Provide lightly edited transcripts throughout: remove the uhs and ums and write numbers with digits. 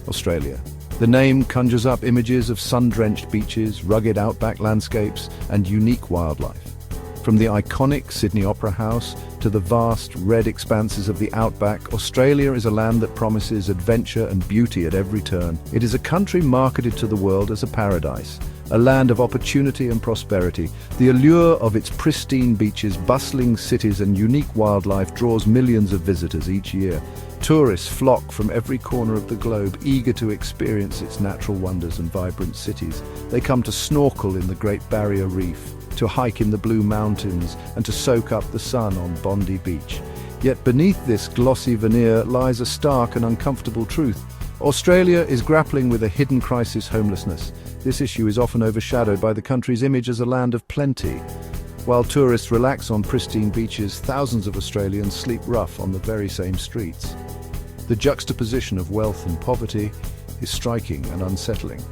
Australia. The name conjures up images of sun-drenched beaches, rugged outback landscapes, and unique wildlife. From the iconic Sydney Opera House to the vast, red expanses of the outback, Australia is a land that promises adventure and beauty at every turn. It is a country marketed to the world as a paradise, a land of opportunity and prosperity. The allure of its pristine beaches, bustling cities, and unique wildlife draws millions of visitors each year. Tourists flock from every corner of the globe, eager to experience its natural wonders and vibrant cities. They come to snorkel in the Great Barrier Reef, to hike in the Blue Mountains, and to soak up the sun on Bondi Beach. Yet beneath this glossy veneer lies a stark and uncomfortable truth. Australia is grappling with a hidden crisis: homelessness. This issue is often overshadowed by the country's image as a land of plenty. While tourists relax on pristine beaches, thousands of Australians sleep rough on the very same streets. The juxtaposition of wealth and poverty is striking and unsettling.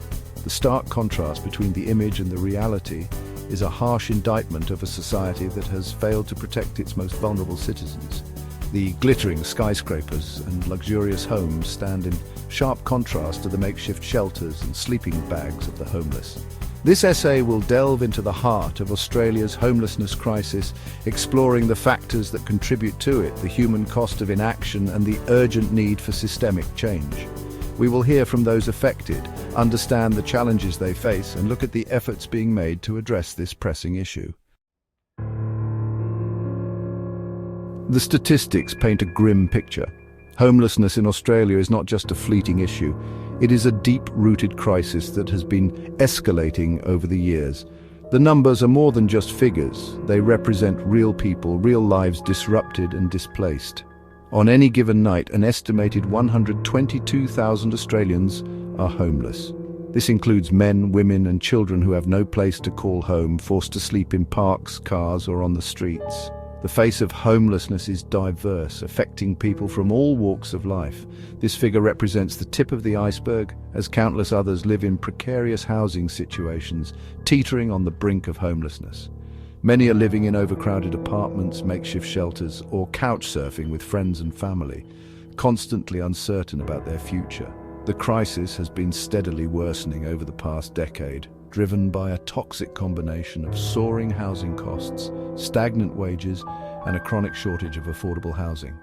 The stark contrast between the image and the reality is a harsh indictment of a society that has failed to protect its most vulnerable citizens. The glittering skyscrapers and luxurious homes stand in sharp contrast to the makeshift shelters and sleeping bags of the homeless. This essay will delve into the heart of Australia's homelessness crisis, exploring the factors that contribute to it, the human cost of inaction, and the urgent need for systemic change. We will hear from those affected, understand the challenges they face, and look at the efforts being made to address this pressing issue. The statistics paint a grim picture. Homelessness in Australia is not just a fleeting issue. It is a deep-rooted crisis that has been escalating over the years. The numbers are more than just figures. They represent real people, real lives disrupted and displaced. On any given night, an estimated 122,000 Australians are homeless. This includes men, women, and children who have no place to call home, forced to sleep in parks, cars, or on the streets. The face of homelessness is diverse, affecting people from all walks of life. This figure represents the tip of the iceberg, as countless others live in precarious housing situations, teetering on the brink of homelessness. Many are living in overcrowded apartments, makeshift shelters, or couch surfing with friends and family, constantly uncertain about their future. The crisis has been steadily worsening over the past decade, driven by a toxic combination of soaring housing costs, stagnant wages, and a chronic shortage of affordable housing.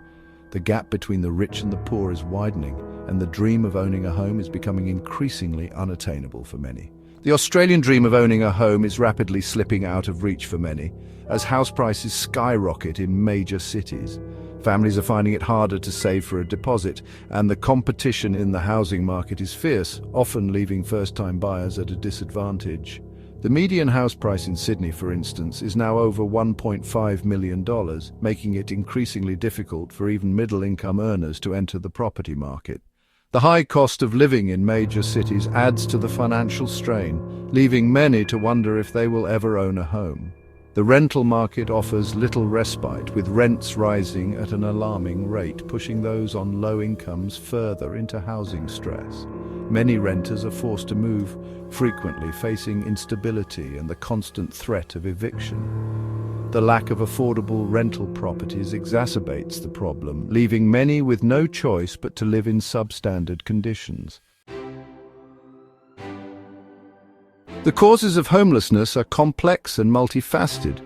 The gap between the rich and the poor is widening, and the dream of owning a home is becoming increasingly unattainable for many. The Australian dream of owning a home is rapidly slipping out of reach for many, as house prices skyrocket in major cities. Families are finding it harder to save for a deposit, and the competition in the housing market is fierce, often leaving first-time buyers at a disadvantage. The median house price in Sydney, for instance, is now over $1.5 million, making it increasingly difficult for even middle-income earners to enter the property market. The high cost of living in major cities adds to the financial strain, leaving many to wonder if they will ever own a home. The rental market offers little respite, with rents rising at an alarming rate, pushing those on low incomes further into housing stress. Many renters are forced to move, frequently facing instability and the constant threat of eviction. The lack of affordable rental properties exacerbates the problem, leaving many with no choice but to live in substandard conditions. The causes of homelessness are complex and multifaceted.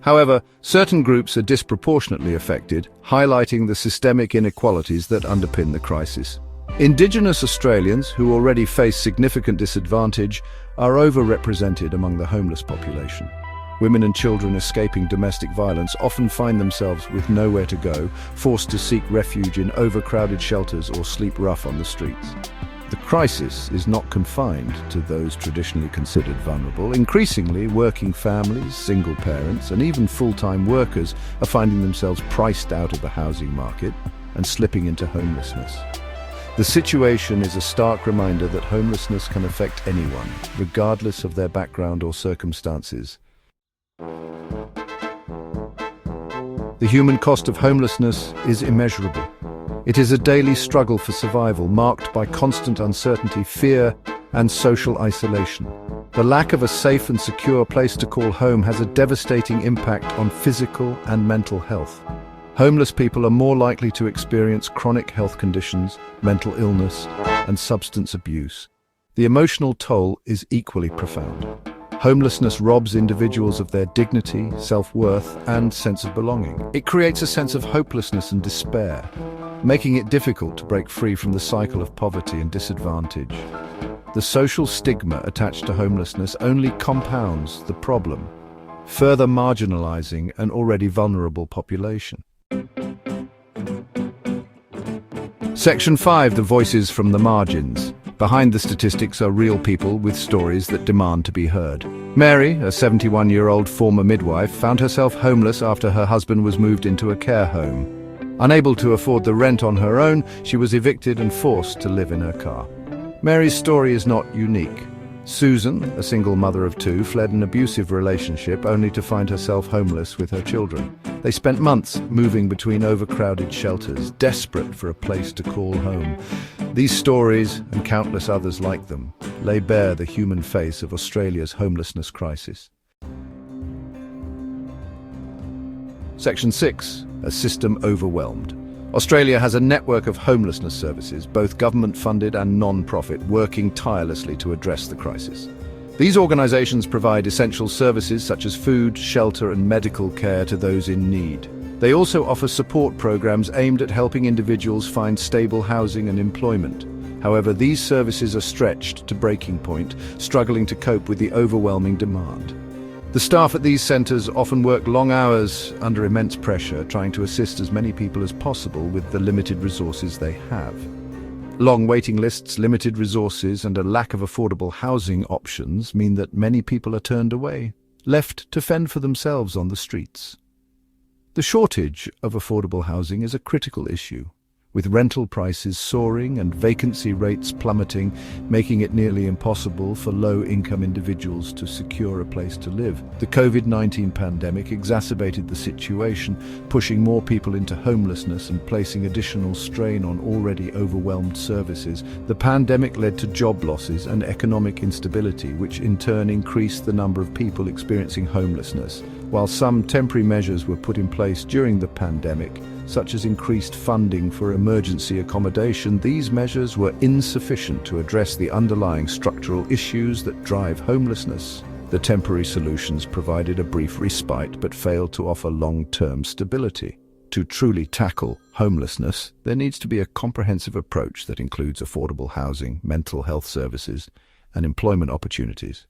However, certain groups are disproportionately affected, highlighting the systemic inequalities that underpin the crisis. Indigenous Australians, who already face significant disadvantage, are overrepresented among the homeless population. Women and children escaping domestic violence often find themselves with nowhere to go, forced to seek refuge in overcrowded shelters or sleep rough on the streets. The crisis is not confined to those traditionally considered vulnerable. Increasingly, working families, single parents, and even full-time workers are finding themselves priced out of the housing market and slipping into homelessness. The situation is a stark reminder that homelessness can affect anyone, regardless of their background or circumstances. The human cost of homelessness is immeasurable. It is a daily struggle for survival, marked by constant uncertainty, fear, and social isolation. The lack of a safe and secure place to call home has a devastating impact on physical and mental health. Homeless people are more likely to experience chronic health conditions, mental illness, and substance abuse. The emotional toll is equally profound. Homelessness robs individuals of their dignity, self-worth, and sense of belonging. It creates a sense of hopelessness and despair, making it difficult to break free from the cycle of poverty and disadvantage. The social stigma attached to homelessness only compounds the problem, further marginalizing an already vulnerable population. Section 5. The voices from the margins. Behind the statistics are real people with stories that demand to be heard. Mary, a 71-year-old former midwife, found herself homeless after her husband was moved into a care home. Unable to afford the rent on her own, she was evicted and forced to live in her car. Mary's story is not unique. Susan, a single mother of two, fled an abusive relationship only to find herself homeless with her children. They spent months moving between overcrowded shelters, desperate for a place to call home. These stories, and countless others like them, lay bare the human face of Australia's homelessness crisis. Section 6. A system overwhelmed. Australia has a network of homelessness services, both government-funded and non-profit, working tirelessly to address the crisis. These organisations provide essential services such as food, shelter and medical care to those in need. They also offer support programs aimed at helping individuals find stable housing and employment. However, these services are stretched to breaking point, struggling to cope with the overwhelming demand. The staff at these centres often work long hours under immense pressure, trying to assist as many people as possible with the limited resources they have. Long waiting lists, limited resources, and a lack of affordable housing options mean that many people are turned away, left to fend for themselves on the streets. The shortage of affordable housing is a critical issue, with rental prices soaring and vacancy rates plummeting, making it nearly impossible for low-income individuals to secure a place to live. The COVID-19 pandemic exacerbated the situation, pushing more people into homelessness and placing additional strain on already overwhelmed services. The pandemic led to job losses and economic instability, which in turn increased the number of people experiencing homelessness. While some temporary measures were put in place during the pandemic, such as increased funding for emergency accommodation, these measures were insufficient to address the underlying structural issues that drive homelessness. The temporary solutions provided a brief respite but failed to offer long-term stability. To truly tackle homelessness, there needs to be a comprehensive approach that includes affordable housing, mental health services, and employment opportunities.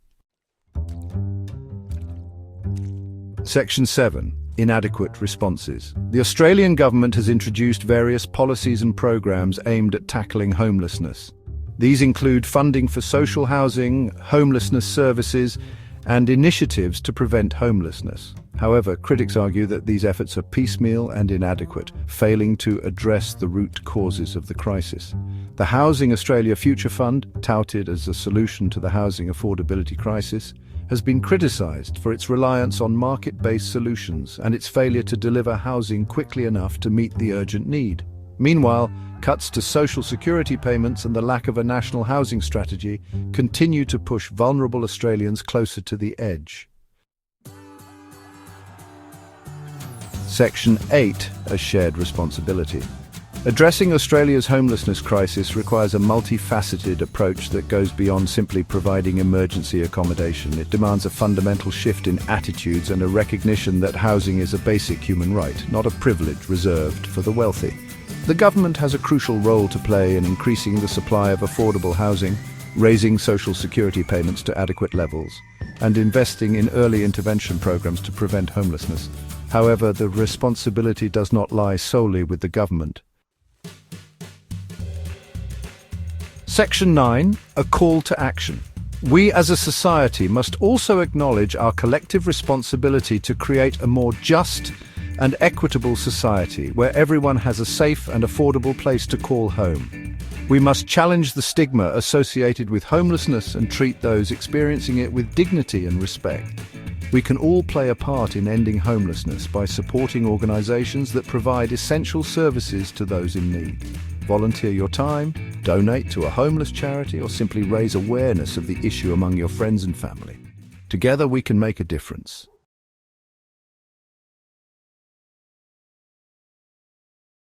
Section 7. Inadequate responses. The Australian government has introduced various policies and programs aimed at tackling homelessness. These include funding for social housing, homelessness services, and initiatives to prevent homelessness. However, critics argue that these efforts are piecemeal and inadequate, failing to address the root causes of the crisis. The Housing Australia Future Fund, touted as a solution to the housing affordability crisis, has been criticised for its reliance on market-based solutions and its failure to deliver housing quickly enough to meet the urgent need. Meanwhile, cuts to social security payments and the lack of a national housing strategy continue to push vulnerable Australians closer to the edge. Section 8. A shared responsibility. Addressing Australia's homelessness crisis requires a multifaceted approach that goes beyond simply providing emergency accommodation. It demands a fundamental shift in attitudes and a recognition that housing is a basic human right, not a privilege reserved for the wealthy. The government has a crucial role to play in increasing the supply of affordable housing, raising social security payments to adequate levels, and investing in early intervention programs to prevent homelessness. However, the responsibility does not lie solely with the government. Section 9. A call to action. We as a society must also acknowledge our collective responsibility to create a more just and equitable society where everyone has a safe and affordable place to call home. We must challenge the stigma associated with homelessness and treat those experiencing it with dignity and respect. We can all play a part in ending homelessness by supporting organisations that provide essential services to those in need. Volunteer your time, donate to a homeless charity, or simply raise awareness of the issue among your friends and family. Together we can make a difference.